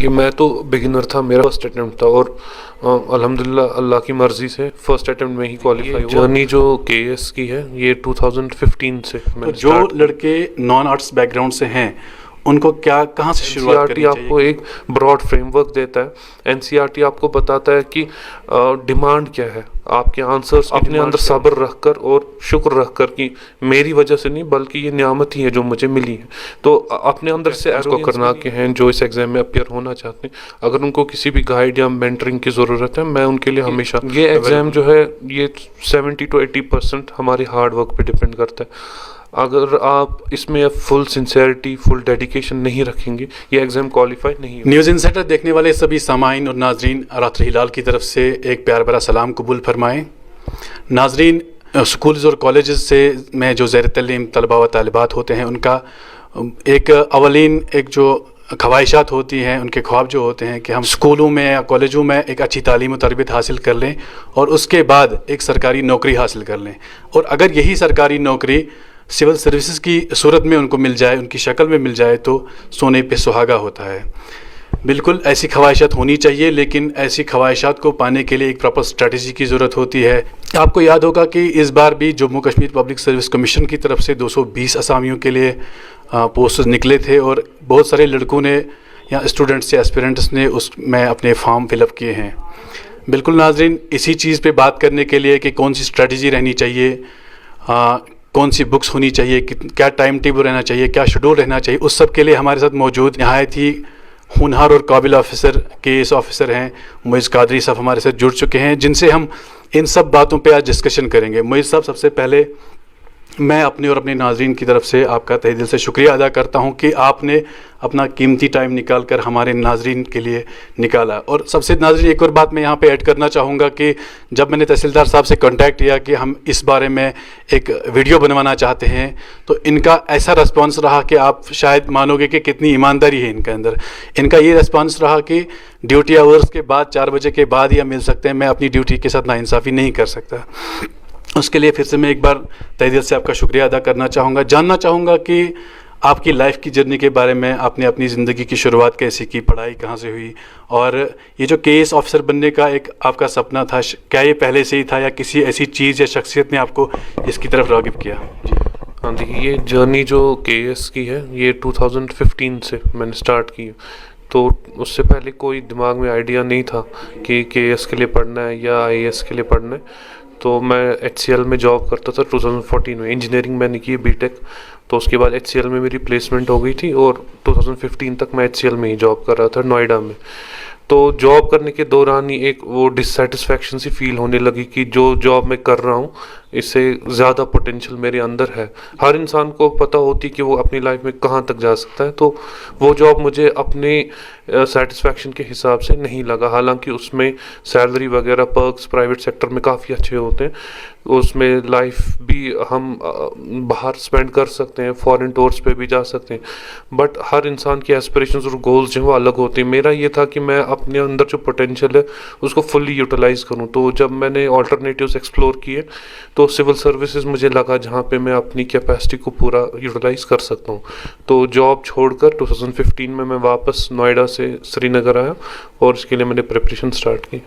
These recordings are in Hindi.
देखिए, मैं तो बिगिनर था, मेरा फर्स्ट अटेम्प्ट था और अल्हम्दुलिल्लाह अल्लाह की मर्ज़ी से फर्स्ट अटेम्प्ट में ही क्वालिफाई हुआ। जर्नी जो केएस की है ये 2015 से तो जो लड़के नॉन आर्ट्स बैकग्राउंड से हैं उनको क्या कहाँ से शुरुआत करनी चाहिए? आपको एक ब्रॉड फ्रेमवर्क देता है। एनसीईआरटी आपको बताता है कि डिमांड क्या है, आपके आंसर्स अपने अंदर सब्र रखकर और शुक्र रखकर कि मेरी वजह से नहीं बल्कि ये नियामत ही है जो मुझे मिली है। तो अपने अंदर से इसको करना के हैं जो इस एग्जाम में अपियर होना चाहते हैं, अगर उनको किसी भी गाइड या मेंटरिंग की ज़रूरत है, मैं उनके लिए हमेशा ये एग्ज़ाम जो है ये 70 to 80% हमारे हार्ड वर्क पे डिपेंड करता है। अगर आप इसमें फुल सिंसेरिटी फुल डेडिकेशन नहीं रखेंगे ये एग्ज़ाम क्वालिफाई नहीं होगा। न्यूज़ इनसाइडर देखने वाले सभी सामाइन और नाजरीन रात्रि हिलाल की तरफ से एक प्यार भरा सलाम कबूल फरमाएँ। नाजरीन, स्कूल्स और कॉलेजेस से में जो ज़ेर तलीम तलबा व तालिबात होते हैं उनका एक अवलीन एक जो ख्वाहिशात होती हैं, उनके ख्वाब जो होते हैं कि हम स्कूलों में या कॉलेजों में एक अच्छी तालीम और तरबियत हासिल कर लें और उसके बाद एक सरकारी नौकरी हासिल कर लें। और अगर यही सरकारी नौकरी सिविल सर्विसेज की सूरत में उनको मिल जाए, उनकी शक्ल में मिल जाए तो सोने पे सुहागा होता है। बिल्कुल ऐसी ख्वाहिशात होनी चाहिए, लेकिन ऐसी ख्वाहिशात को पाने के लिए एक प्रॉपर स्ट्रेटजी की ज़रूरत होती है। आपको याद होगा कि इस बार भी Jammu Kashmir public service commission की तरफ से 220 असामियों के लिए पोस्ट निकले थे और बहुत सारे लड़कों ने या स्टूडेंट्स या एस्पिरेंट्स ने उसमें अपने फॉर्म फिलअप किए हैं। बिल्कुल नाजरीन, इसी चीज़ पे बात करने के लिए कि कौन सी स्ट्रेटजी रहनी चाहिए, कौन सी बुक्स होनी चाहिए, क्या टाइम टेबल रहना चाहिए, क्या शेड्यूल रहना चाहिए, उस सब के लिए हमारे साथ मौजूद नहायत ही होनहार और काबिल ऑफिसर केएस ऑफिसर हैं मुइज़ कादरी साहब हमारे साथ जुड़ चुके हैं, जिनसे हम इन सब बातों पे आज डिस्कशन करेंगे। मुइज़ साहब, सबसे पहले मैं अपने और अपने नाजरीन की तरफ से आपका तहे दिल से शुक्रिया अदा करता हूं कि आपने अपना कीमती टाइम निकाल कर हमारे नाजरीन के लिए निकाला। और सबसे नाजरीन एक और बात मैं यहाँ पे ऐड करना चाहूँगा कि जब मैंने तहसीलदार साहब से कांटेक्ट किया कि हम इस बारे में एक वीडियो बनवाना चाहते हैं तो इनका ऐसा रिस्पांस रहा कि आप शायद मानोगे कि कितनी ईमानदारी है इनके अंदर। इनका ये रिस्पांस रहा कि ड्यूटी आवर्स के बाद 4 बजे के बाद या मिल सकते हैं, मैं अपनी ड्यूटी के साथ नाइंसाफ़ी नहीं कर सकता। उसके लिए फिर से मैं एक बार तहे दिल से आपका शुक्रिया अदा करना चाहूँगा। जानना चाहूँगा कि आपकी लाइफ की जर्नी के बारे में, आपने अपनी ज़िंदगी की शुरुआत कैसे की, पढ़ाई कहाँ से हुई, और ये जो केएस ऑफिसर बनने का एक आपका सपना था, क्या ये पहले से ही था या किसी ऐसी चीज़ या शख्सियत ने आपको इसकी तरफ राग़िब किया? हाँ, देखिए, ये जर्नी जो केएस की है ये 2015 से मैंने स्टार्ट की। तो उससे पहले कोई दिमाग में आइडिया नहीं था कि केएस के लिए पढ़ना है या आईएएस के लिए पढ़ना है। तो मैं एचसीएल में जॉब करता था 2014 में, इंजीनियरिंग मैंने की बीटेक। तो उसके बाद एचसीएल में मेरी प्लेसमेंट हो गई थी और 2015 तक मैं एचसीएल में ही जॉब कर रहा था नोएडा में। तो जॉब करने के दौरान ही एक वो डिससेटिस्फैक्शन सी फील होने लगी कि जो जॉब मैं कर रहा हूँ इससे ज़्यादा पोटेंशियल मेरे अंदर है। हर इंसान को पता होती कि वो अपनी लाइफ में कहाँ तक जा सकता है। तो वो जॉब मुझे अपने सेटिस्फैक्शन के हिसाब से नहीं लगा, हालांकि उसमें सैलरी वगैरह पर्क्स प्राइवेट सेक्टर में काफ़ी अच्छे होते हैं, उसमें लाइफ भी हम बाहर स्पेंड कर सकते हैं, फॉरेन टूर्स पे भी जा सकते हैं, बट हर इंसान की एस्पिरेशंस और गोल्स जो हैं वो अलग होते हैं। मेरा ये था कि मैं अपने अंदर जो पोटेंशियल है उसको फुल्ली यूटिलाइज़ करूँ। तो जब मैंने ऑल्टरनेटिव्स एक्सप्लोर किए तो सिविल सर्विसेज मुझे लगा जहाँ पे मैं अपनी कैपेसिटी को पूरा यूटिलाइज़ कर सकता हूँ। तो जॉब छोड़कर 2015 में मैं वापस नोएडा से श्रीनगर आया और इसके लिए मैंने प्रिपरेशन स्टार्ट की।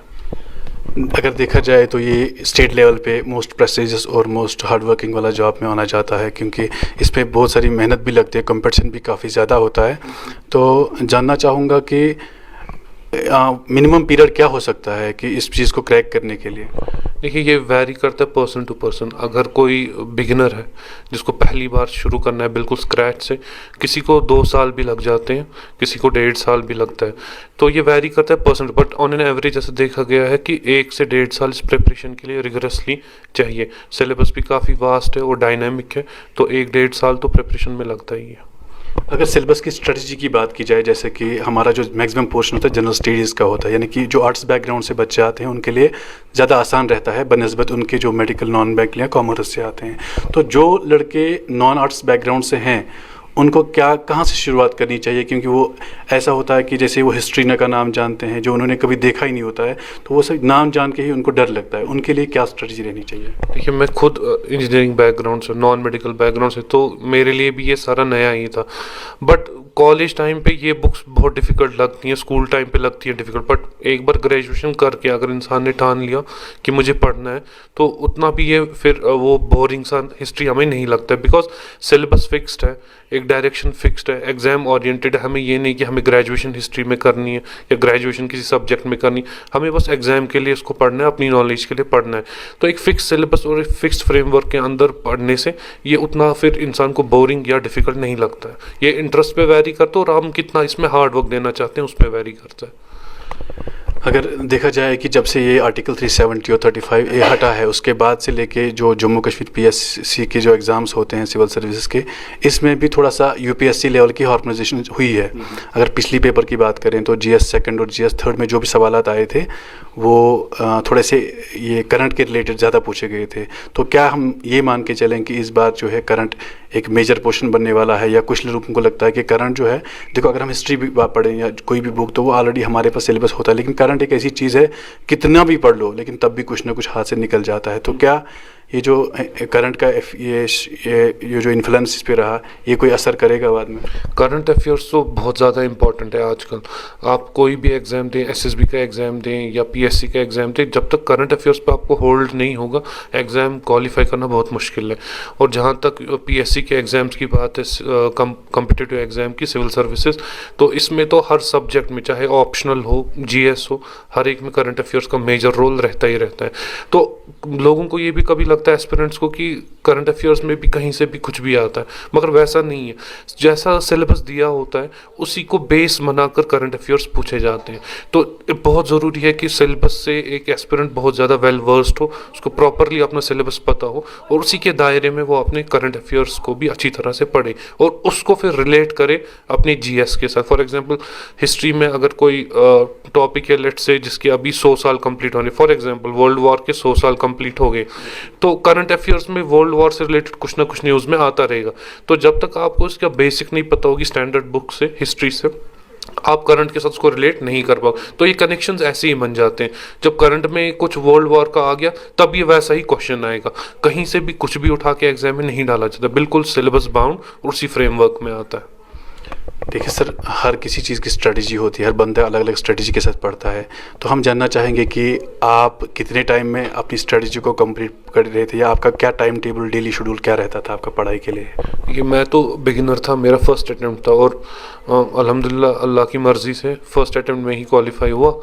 अगर देखा जाए तो ये स्टेट लेवल पे मोस्ट प्रेस्टिजियस और मोस्ट हार्ड वर्किंग वाला जॉब में आना जाता है, क्योंकि इस पर बहुत सारी मेहनत भी लगती है, कंपटीशन भी काफ़ी ज़्यादा होता है। तो जानना चाहूँगा कि मिनिमम पीरियड क्या हो सकता है कि इस चीज़ को क्रैक करने के लिए? देखिए, ये वैरी करता है पर्सन टू पर्सन। अगर कोई बिगिनर है जिसको पहली बार शुरू करना है बिल्कुल स्क्रैच से, किसी को 2 साल भी लग जाते हैं, किसी को 1.5 साल भी लगता है। तो ये वैरी करता है person, but on an average ऐसा देखा गया है कि 1 से 1.5 साल इस प्रिपरेशन के लिए रिगरसली चाहिए। सिलेबस भी काफ़ी वास्ट है और डायनामिक है, तो 1-1.5 साल तो प्रिपरेशन में लगता ही है। अगर सिलेबस की स्ट्रेटजी की बात की जाए, जैसे कि हमारा जो मैक्सिमम पोर्शन होता है जनरल स्टडीज़ का होता है, यानी कि जो आर्ट्स बैकग्राउंड से बच्चे आते हैं उनके लिए ज़्यादा आसान रहता है बनस्बत उनके जो मेडिकल नॉन मेडिकल या कॉमर्स से आते हैं। तो जो लड़के नॉन आर्ट्स बैकग्राउंड से हैं उनको क्या कहाँ से शुरुआत करनी चाहिए? क्योंकि वो ऐसा होता है कि जैसे वो हिस्ट्री का नाम जानते हैं जो उन्होंने कभी देखा ही नहीं होता है, तो वो सब नाम जान के ही उनको डर लगता है। उनके लिए क्या स्ट्रेटजी रहनी चाहिए? देखिए, मैं खुद इंजीनियरिंग बैकग्राउंड से, नॉन मेडिकल बैकग्राउंड से, तो मेरे लिए भी ये सारा नया ही था। बट कॉलेज टाइम पे ये बुक्स बहुत डिफ़िकल्ट लगती हैं, स्कूल टाइम पे लगती हैं डिफ़िकल्ट, बट एक बार ग्रेजुएशन करके अगर इंसान ने ठान लिया कि मुझे पढ़ना है तो उतना भी ये फिर वो बोरिंग सा हिस्ट्री हमें नहीं लगता है, बिकॉज सिलेबस फिक्स्ड है, एक डायरेक्शन फिक्स्ड है, एग्ज़ाम ओरिएंटेड है। हमें ये नहीं कि हमें ग्रेजुएशन हिस्ट्री में करनी है या ग्रेजुएशन किसी सब्जेक्ट में करनी, हमें बस एग्ज़ाम के लिए इसको पढ़ना है, अपनी नॉलेज के लिए पढ़ना है। तो एक फ़िक्स सिलेबस और एक फ़िक्स फ्रेमवर्क के अंदर पढ़ने से ये उतना फिर इंसान को बोरिंग या डिफ़िकल्ट नहीं लगता है। ये इंटरेस्ट पे वैरी करता है और हम कितना इसमें हार्ड वर्क देना चाहते हैं उस पर वैरी करता है। अगर देखा जाए कि जब से ये आर्टिकल 370 और 35 ये हटा है, उसके बाद से लेके जो जम्मू कश्मीर पीएससी के जो एग्ज़ाम्स होते हैं सिविल सर्विसेज के, इसमें भी थोड़ा सा यूपीएससी लेवल की हार्मोनाइजेशन हुई है। अगर पिछली पेपर की बात करें तो जीएस सेकंड और जीएस थर्ड में जो भी सवालात आए थे वो थोड़े से ये करंट के रिलेटेड ज़्यादा पूछे गए थे। तो क्या हम ये मान के चलें कि इस बार जो है करंट एक मेजर पोर्शन बनने वाला है, या कुछ लोगों को लगता है कि करंट जो है, देखो अगर हम हिस्ट्री भी पढ़ें या कोई भी बुक तो वो ऑलरेडी हमारे पास सिलेबस होता है, लेकिन करंट एक ऐसी चीज़ है कितना भी पढ़ लो लेकिन तब भी कुछ ना कुछ हाथ से निकल जाता है। तो क्या ये जो करंट का ये जो इन्फ्लुएंस इस पे रहा, ये कोई असर करेगा बाद में? करंट अफेयर्स तो बहुत ज़्यादा इंपॉर्टेंट है आजकल। आप कोई भी एग्ज़ाम दें, एसएसबी का एग्ज़ाम दें या पीएससी का एग्ज़ाम दें, जब तक करंट अफेयर्स पे आपको होल्ड नहीं होगा एग्ज़ाम क्वालिफाई करना बहुत मुश्किल है। और जहाँ तक पीएससी के एग्ज़ाम्स की बात है, कॉम्पिटिटिव एग्ज़ाम की, सिविल सर्विसेज, तो इसमें तो हर सब्जेक्ट में, चाहे ऑप्शनल हो, जीएस हो, हर एक में करंट अफेयर्स का मेजर रोल रहता ही रहता है। तो लोगों को ये भी कभी लगता है एस्पिरेंट्स को कि करंट अफेयर्स में भी कहीं से भी कुछ भी आता है, मगर वैसा नहीं है। जैसा सिलेबस दिया होता है उसी को बेस बनाकर करंट अफेयर्स पूछे जाते हैं। तो बहुत ज़रूरी है कि सिलेबस से एक एस्पिरेंट बहुत ज़्यादा वेल वर्स्ड हो, उसको प्रॉपरली अपना सिलेबस पता हो और उसी के दायरे में वो अपने करंट अफेयर्स को भी अच्छी तरह से पढ़े और उसको फिर रिलेट करे अपने जीएस के साथ। फॉर एग्जांपल हिस्ट्री में अगर कोई टॉपिक है लेट्स से जिसके अभी 100 साल कंप्लीट होने, फॉर एग्जांपल वर्ल्ड वॉर के 100 साल कंप्लीट हो गए, तो करंट अफेयर्स में वर्ल्ड वॉर से रिलेटेड कुछ ना कुछ न्यूज़ में आता रहेगा। तो जब तक आपको इसका बेसिक नहीं पता होगी स्टैंडर्ड बुक से, हिस्ट्री से, आप करंट के साथ उसको रिलेट नहीं कर पाओ। तो ये कनेक्शंस ऐसे ही बन जाते हैं। जब करंट में कुछ वर्ल्ड वॉर का आ गया तब ये वैसा ही क्वेश्चन आएगा, कहीं से भी कुछ भी उठा के एग्जाम में नहीं डाला जाता, बिल्कुल सिलेबस बाउंड और उसी फ्रेमवर्क में आता है। देखिए सर, हर किसी चीज़ की स्ट्रेटजी होती है, हर बंदा अलग अलग स्ट्रेटजी के साथ पढ़ता है। तो हम जानना चाहेंगे कि आप कितने टाइम में अपनी स्ट्रेटजी को कंप्लीट कर रहे थे, या आपका क्या टाइम टेबल, डेली शेड्यूल क्या रहता था आपका पढ़ाई के लिए? ये मैं तो बिगिनर था, मेरा फर्स्ट अटेम्प्ट था और अल्हम्दुलिल्लाह अल्लाह की मर्ज़ी से फर्स्ट अटेम्प्ट में ही क्वालिफाई हुआ।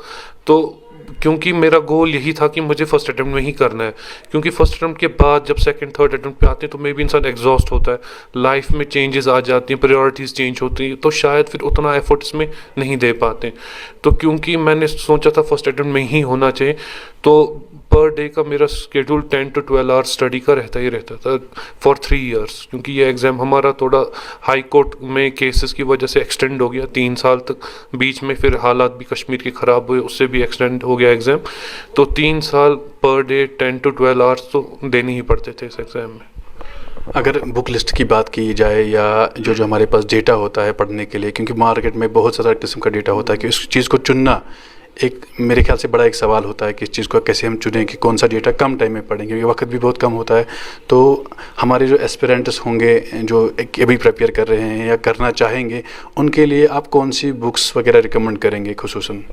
तो क्योंकि मेरा गोल यही था कि मुझे फर्स्ट अटेम्प्ट में ही करना है, क्योंकि फर्स्ट अटेम्प्ट के बाद जब सेकंड थर्ड अटेम्प्ट पे आते हैं तो मे भी इंसान एग्जॉस्ट होता है, लाइफ में चेंजेस आ जाती हैं, प्रायोरिटीज़ चेंज होती हैं, तो शायद फिर उतना एफर्ट इसमें नहीं दे पाते। तो क्योंकि मैंने सोचा था फर्स्ट अटेम्प्ट में ही होना चाहिए, तो पर डे का मेरा शेड्यूल 10 to 12 आवर्स स्टडी का रहता ही रहता था फॉर 3 इयर्स, क्योंकि ये एग्ज़ाम हमारा थोड़ा हाई कोर्ट में केसेस की वजह से एक्सटेंड हो गया 3 साल तक। बीच में फिर हालात भी कश्मीर के ख़राब हुए, उससे भी एक्सटेंड हो गया एग्ज़ाम। तो 3 साल पर डे 10 to 12 आवर्स तो देने ही पड़ते थे इस एग्ज़ाम में। अगर बुक लिस्ट की बात की जाए या जो हमारे पास डेटा होता है पढ़ने के लिए, क्योंकि मार्केट में बहुत ज़्यादा किस्म का डेटा होता है, कि उस चीज़ को चुनना एक मेरे ख्याल से बड़ा एक सवाल होता है कि इस चीज़ को कैसे हम चुनें कि कौन सा डेटा कम टाइम में पढ़ें, क्योंकि वक्त भी बहुत कम होता है। तो हमारे जो एस्पिरेंट्स होंगे जो अभी प्रिपेयर कर रहे हैं या करना चाहेंगे, उनके लिए आप कौन सी बुक्स वगैरह रिकमेंड करेंगे खुसूसन?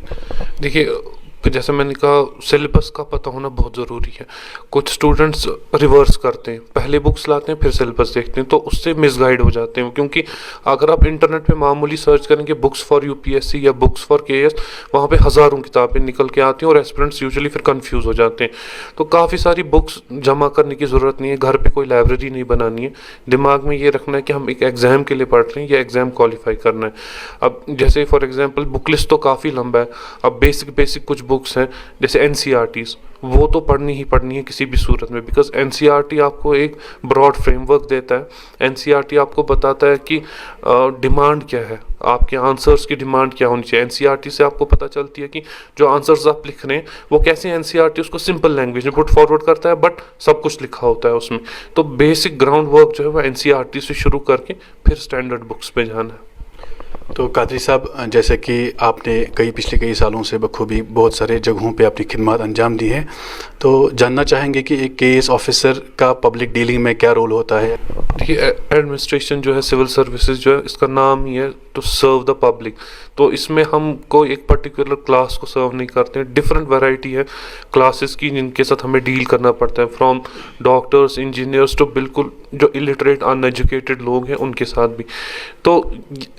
देखिए, जैसे मैंने कहा, सिलेबस का पता होना बहुत ज़रूरी है। कुछ स्टूडेंट्स रिवर्स करते हैं, पहले बुक्स लाते हैं फिर सिलेबस देखते हैं, तो उससे मिसगाइड हो जाते हैं। क्योंकि अगर आप इंटरनेट पे मामूली सर्च करेंगे बुक्स फॉर यूपीएससी या बुक्स फॉर केएस, वहाँ पे हज़ारों किताबें निकल के आती हैं और एस्पिरेंट्स यूजुअली फिर कंफ्यूज हो जाते हैं। तो काफ़ी सारी बुक्स जमा करने की ज़रूरत नहीं है, घर पर कोई लाइब्रेरी नहीं बनानी है। दिमाग में ये रखना है कि हम एक एग्ज़ाम के लिए पढ़ रहे हैं या एग्ज़ाम क्वालिफाई करना है। अब जैसे फॉर एग्जाम्पल बुक लिस्ट तो काफ़ी लंबा है, अब बेसिक कुछ बुक्स हैं जैसे एनसीईआरटीज़, वो तो पढ़नी ही पढ़नी है किसी भी सूरत में, बिकॉज एनसीईआरटी आपको एक ब्रॉड फ्रेमवर्क देता है। एनसीईआरटी आपको बताता है कि डिमांड क्या है, आपके आंसर्स की डिमांड क्या होनी चाहिए। एनसीईआरटी से आपको पता चलती है कि जो आंसर्स आप लिख रहे हैं वो कैसे, एनसीईआरटी उसको सिंपल लैंग्वेज में पुट फॉरवर्ड करता है, बट सब कुछ लिखा होता है उसमें। तो बेसिक ग्राउंड वर्क जो है वो एनसीईआरटी से शुरू करके फिर स्टैंडर्ड बुक्स पे जाना है। तो कादरी साहब, जैसे कि आपने पिछले कई सालों से बखूबी बहुत सारे जगहों पे अपनी खिदमत अंजाम दी है, तो जानना चाहेंगे कि एक केएस ऑफिसर का पब्लिक डीलिंग में क्या रोल होता है? देखिए, एडमिनिस्ट्रेशन जो है, सिविल सर्विसेज जो है, इसका नाम ही है टू सर्व द पब्लिक। तो इसमें हम कोई एक पर्टिकुलर क्लास को सर्व नहीं करते हैं, डिफरेंट वैरायटी है क्लासेस की जिनके साथ हमें डील करना पड़ता है, फ्रॉम डॉक्टर्स, इंजीनियर्स टू बिल्कुल जो इलिटरेट अनएजुकेटेड लोग हैं उनके साथ भी। तो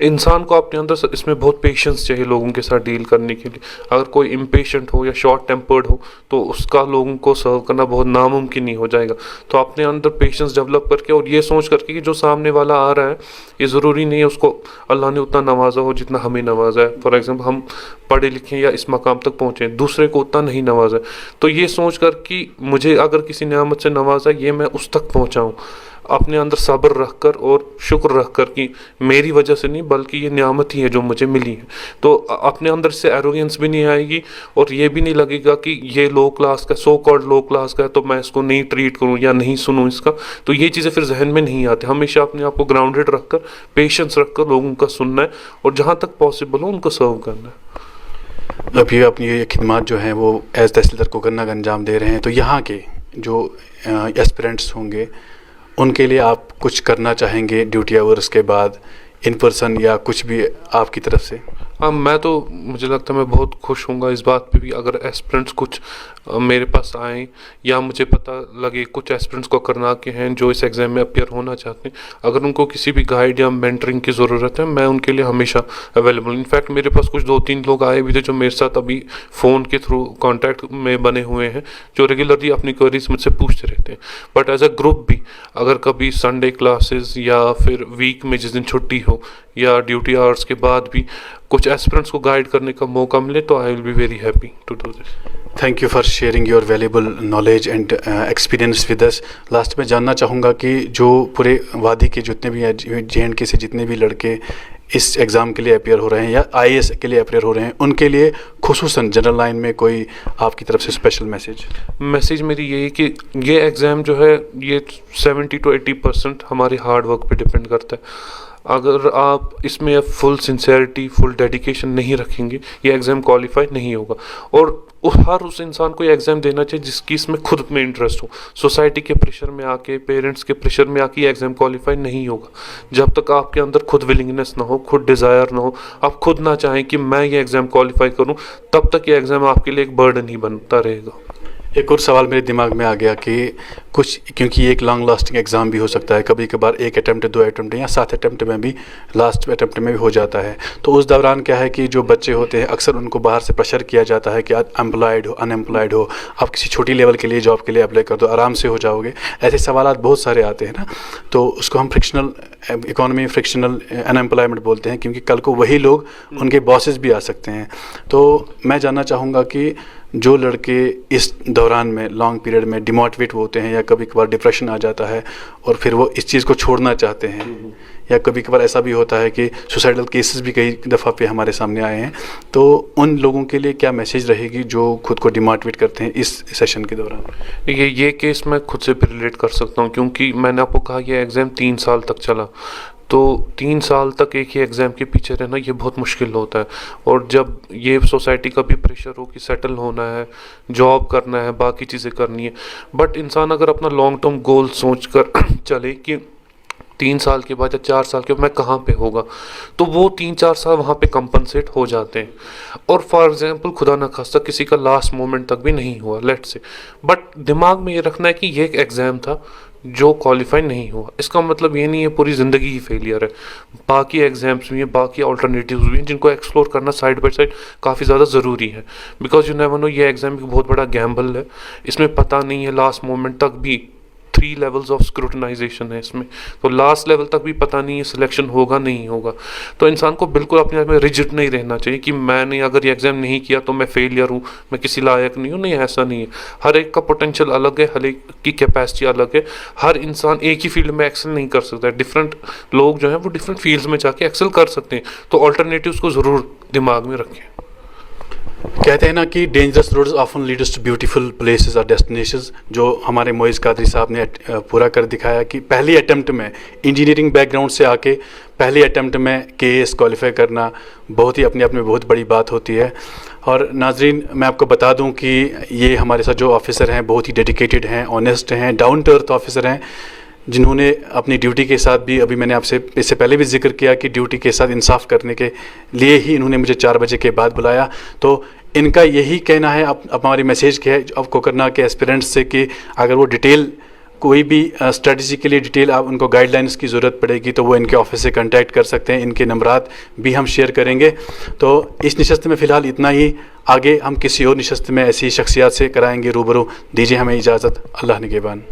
इंसान को अपने अंदर इसमें बहुत पेशेंस चाहिए लोगों के साथ डील करने के लिए। अगर कोई इम्पेशेंट हो या शॉर्ट टेम्पर्ड हो तो उसका लोगों को सर्व करना बहुत नामुमकिन ही हो जाएगा। तो अपने अंदर पेशेंस डेवलप करके और ये सोच करके कि जो सामने वाला आ रहा है ये ज़रूरी नहीं है उसको अल्लाह ने उतना नवाजा हो जितना हमें नवाजा है। फॉर एग्जांपल हम पढ़े लिखे या इस मकाम तक पहुँचे, दूसरे को उतना नहीं नवाजा है। तो ये सोच कर कि मुझे अगर किसी नेमत से नवाजा ये मैं उस तक पहुँचाऊँ, अपने अंदर सब्र रख कर और शुक्र रख कर कि मेरी वजह से नहीं बल्कि ये नियामत ही है जो मुझे मिली है। तो अपने अंदर से एरोगेंस भी नहीं आएगी और ये भी नहीं लगेगा कि ये लो क्लास का, सो कॉल्ड लो क्लास का है तो मैं इसको नहीं ट्रीट करूं या नहीं सुनूं इसका। तो ये चीज़ें फिर जहन में नहीं आती। हमेशा अपने आप को ग्राउंडेड रख कर, पेशेंस रख कर लोगों का सुनना है और जहाँ तक पॉसिबल हो उनको सर्व करना है। अब ये अपनी ये खिदमत जो हैं वो एज तहसीलदार कोकरनाग अंजाम दे रहे हैं, तो यहाँ के जो एस्पिरेंट्स होंगे उनके लिए आप कुछ करना चाहेंगे ड्यूटी आवर्स के बाद, इन पर्सन या कुछ भी आपकी तरफ से? हाँ, मैं तो मुझे लगता है मैं बहुत खुश हूँगा इस बात पे भी अगर एस्पिरेंट्स कुछ मेरे पास आएँ या मुझे पता लगे कुछ एस्पिरेंट्स को करना के हैं जो इस एग्ज़ाम में अपियर होना चाहते हैं, अगर उनको किसी भी गाइड या मेंटरिंग की ज़रूरत है मैं उनके लिए हमेशा अवेलेबल। इनफैक्ट मेरे पास कुछ 2-3 लोग आए भी थे जो मेरे साथ अभी फ़ोन के थ्रू कॉन्टैक्ट में बने हुए हैं, जो रेगुलरली अपनी क्वेरीज मुझसे पूछते रहते हैं। बट एज अ ग्रुप भी अगर कभी संडे क्लासेस या फिर वीक में जिस दिन छुट्टी हो या ड्यूटी आवर्स के बाद भी कुछ एस्पिरेंट्स को गाइड करने का मौका मिले तो I will be very happy to do this. Thank you for sharing your valuable knowledge and experience with us. Last में जानना चाहूँगा कि जो पूरे वादी के जितने भी JNK से जितने भी लड़के इस एग्ज़ाम के लिए अपियर हो रहे हैं या IAS के लिए अपियर हो रहे हैं, उनके लिए खुसूसन जनरल लाइन में कोई आपकी तरफ से स्पेशल मैसेज? मेरी यही कि ये एग्ज़ाम जो है ये 70 to 80% हमारे हार्ड वर्क पे डिपेंड करता है। अगर आप इसमें फुल सिंसेरिटी, फुल डेडिकेशन नहीं रखेंगे ये एग्ज़ाम क्वालिफाई नहीं होगा। और हर उस इंसान को ये एग्ज़ाम देना चाहिए जिसकी इसमें खुद में इंटरेस्ट हो। सोसाइटी के प्रेशर में आके, पेरेंट्स के प्रेशर में आके ये एग्ज़ाम क्वालिफाई नहीं होगा जब तक आपके अंदर खुद विलिंगनेस ना हो, खुद डिज़ायर ना हो, आप खुद ना चाहें कि मैं ये एग्ज़ाम क्वालिफाई करूं, तब तक ये एग्ज़ाम आपके लिए एक बर्डन ही बनता रहेगा। एक और सवाल मेरे दिमाग में आ गया कि कुछ, क्योंकि ये एक लॉन्ग लास्टिंग एग्ज़ाम भी हो सकता है, कभी कभार 1 अटैम्प्ट, 2 अटैम्प्ट या 7 अटैम्प्ट में भी, लास्ट अटैम्प्ट में भी हो जाता है। तो उस दौरान क्या है कि जो बच्चे होते हैं अक्सर उनको बाहर से प्रेशर किया जाता है कि आप एम्प्लॉयड हो, अनएम्प्लॉयड हो, आप किसी छोटी लेवल के लिए जॉब के लिए अप्लाई कर दो, आराम से हो जाओगे। ऐसे सवाल बहुत सारे आते हैं ना, तो उसको हम फ्रिक्शनल इकोनॉमी, फ्रिक्शनल अनएम्प्लॉयमेंट बोलते हैं, क्योंकि कल को वही लोग उनके बॉसेस भी आ सकते हैं। तो मैं जानना चाहूँगा कि जो लड़के इस दौरान में लॉन्ग पीरियड में डिमोटिवेट होते हैं या कभी कभार डिप्रेशन आ जाता है और फिर वो इस चीज़ को छोड़ना चाहते हैं, या कभी कभार ऐसा भी होता है कि सुसाइडल केसेस भी कई दफ़ा पे हमारे सामने आए हैं, तो उन लोगों के लिए क्या मैसेज रहेगी जो खुद को डिमोटिवेट करते हैं इस सेशन के दौरान? ये केस मैं खुद से भी रिलेट कर सकता हूँ, क्योंकि मैंने आपको कहा ये एग्ज़ाम 3 साल तक चला। तो 3 साल तक एक ही एग्ज़ाम के पीछे रहना ये बहुत मुश्किल होता है। और जब ये सोसाइटी का भी प्रेशर हो कि सेटल होना है, जॉब करना है, बाकी चीज़ें करनी है, बट इंसान अगर अपना लॉन्ग टर्म गोल सोच कर चले कि 3 साल के बाद या 4 साल के बाद मैं कहाँ पे होगा, तो वो 3-4 साल वहाँ पे कंपनसेट हो जाते हैं। और फॉर एग्जांपल खुदा न खास्ता किसी का लास्ट मोमेंट तक भी नहीं हुआ, लेट से, बट दिमाग में ये रखना है कि ये एक एग्ज़ाम था जो क्वालिफाई नहीं हुआ। इसका मतलब ये नहीं है पूरी ज़िंदगी ही फेलियर है। बाकी एग्जाम्स भी हैं, बाकी अल्टरनेटिव्स भी हैं जिनको एक्सप्लोर करना साइड बाय साइड काफ़ी ज़्यादा ज़रूरी है। बिकॉज यू नेवर नो, ये एग्ज़ाम एक बहुत बड़ा गैम्बल है। इसमें पता नहीं है लास्ट मोमेंट तक भी 3 लेवल्स ऑफ स्क्रूटनाइजेशन है इसमें, तो लास्ट लेवल तक भी पता नहीं है सिलेक्शन होगा नहीं होगा। तो इंसान को बिल्कुल अपने आप में रिजिड नहीं रहना चाहिए कि मैंने अगर ये एग्ज़ाम नहीं किया तो मैं फेलियर हूँ, मैं किसी लायक नहीं हूँ। नहीं, ऐसा नहीं है। हर एक का पोटेंशियल अलग है, हर एक की कैपेसिटी अलग है। हर इंसान एक ही फील्ड में एक्सेल नहीं कर सकता है। डिफरेंट लोग जो हैं वो डिफरेंट फील्ड्स में जाके एक्सेल कर सकते हैं। तो अल्टरनेटिव्स को ज़रूर दिमाग में रखें। कहते हैं ना कि dangerous roads often leads to beautiful places और डेस्टिनेशंस, जो हमारे मोइज़ कादरी साहब ने पूरा कर दिखाया कि पहली अटेम्प्ट में इंजीनियरिंग बैकग्राउंड से आके पहली अटेम्प्ट में KAS क्वालिफाई करना बहुत ही अपने आप में बहुत बड़ी बात होती है। और नाजरीन, मैं आपको बता दूं कि ये हमारे साथ जो ऑफिसर हैं बहुत ही डेडिकेटेड हैं, ऑनेस्ट हैं, डाउन टू अर्थ ऑफिसर हैं। जिन्होंने अपनी ड्यूटी के साथ भी, अभी मैंने आपसे इससे पहले भी जिक्र किया कि ड्यूटी के साथ इंसाफ करने के लिए ही इन्होंने मुझे 4 बजे के बाद बुलाया। तो इनका यही कहना है, अब हमारी मैसेज क्या है अब कोकरनाग के एस्पिरेंट्स से, कि अगर वो डिटेल कोई भी स्ट्रेटजी के लिए डिटेल आप उनको गाइडलाइंस की ज़रूरत पड़ेगी तो वो इनके ऑफिस से कांटेक्ट कर सकते हैं। इनके नंबरात भी हम शेयर करेंगे। तो इस नशस्त में फ़िलहाल इतना ही। आगे हम किसी और नशस्त में ऐसी शख्सियात से कराएंगे रूबरू। दीजिए हमें इजाज़त। अल्लाह निगहबान।